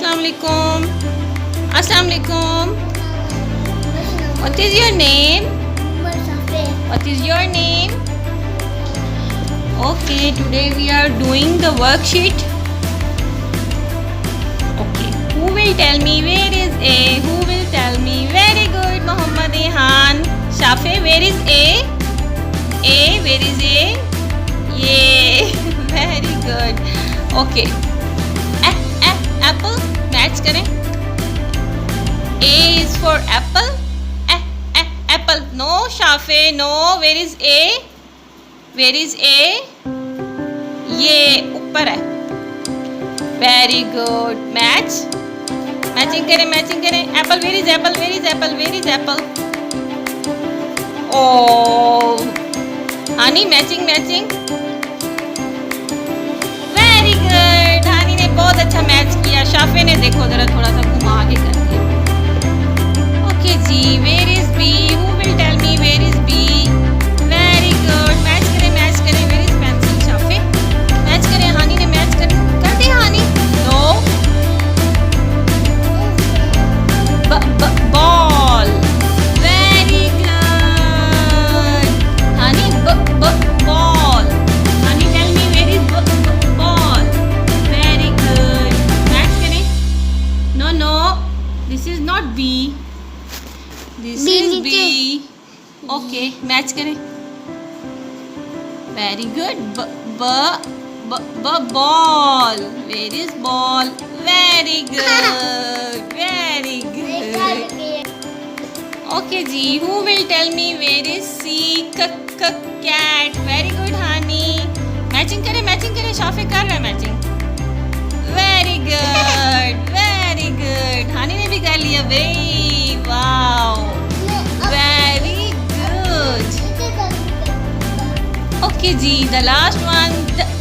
अस्सलाम वालेकुम. Assalamu alaikum. What is your name? What is your name? Okay, today we are doing the worksheet. Okay, who will tell me where is A? Who will tell me? Very good, Muhammad Ehan. Shafey, where is A? A, where is A? Yay, very good. Okay, apple, match करें. A is for apple. Apple. No, Shafey. No. Where is A? Where is A? ये ऊपर है. Very good. Match. Matching करें. Matching करें. Apple. Where is apple? Where is apple? Where is apple? Oh. Honey. Matching. Matching. Very good. Honey ने बहुत अच्छा match किया. Shafey ने देखो जरा थोड़ा सा घुमा के कर दिया. जी, where is B? Who will tell me where is B? Very good. Match करें. Where is pencil? Shafey. Match करें. हानी ने मैच कर दे. Hani. No. Ball. Very good. Hani ball. Hani tell me where is ball? Very good. Match करें. No. This is not B. This is B. Okay, match करें. Very good. Ball. Where is ball? Very good. Very good. Okay जी. Who will tell me where is C? Cat. Very good, honey. Matching करें. Shafey कर रहा है matching. Very good. Very good. honey ने भी कर लिया. Wow. Very good. Okay ji, the last one, duck.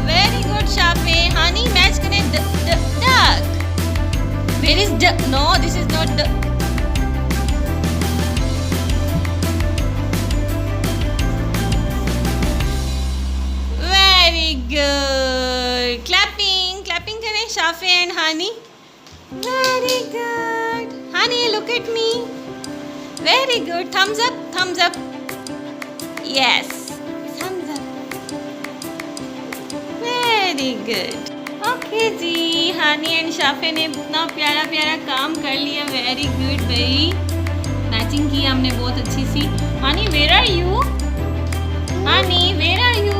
Very good, Shafey. Honey, match करें. Duck. Where is duck? No, this is not duck. Very good. Clapping करें. Shafey and honey. Very good. Honey, look at me. Very good. Thumbs up. Yes. Thumbs up. Very good. Okay ji. Honey and Shafey ने इतना प्यारा काम कर लिया. Very good भाई. Matching की हमने बहुत अच्छी सी. Honey, where are you? Honey, where are you?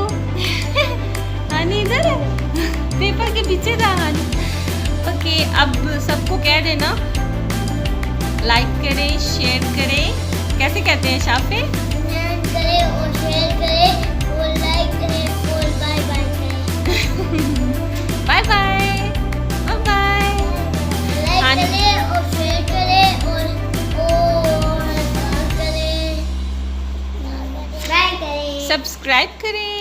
Honey इधर है. पेपर के पीछे था honey. ओके, अब सबको कह देना लाइक करें, शेयर करें. कैसे कहते हैं Shafey? करें और शेयर करें और लाइक करें और बाय करें. बाय. लाइक करें और शेयर करें और बाय करें. सब्सक्राइब करें.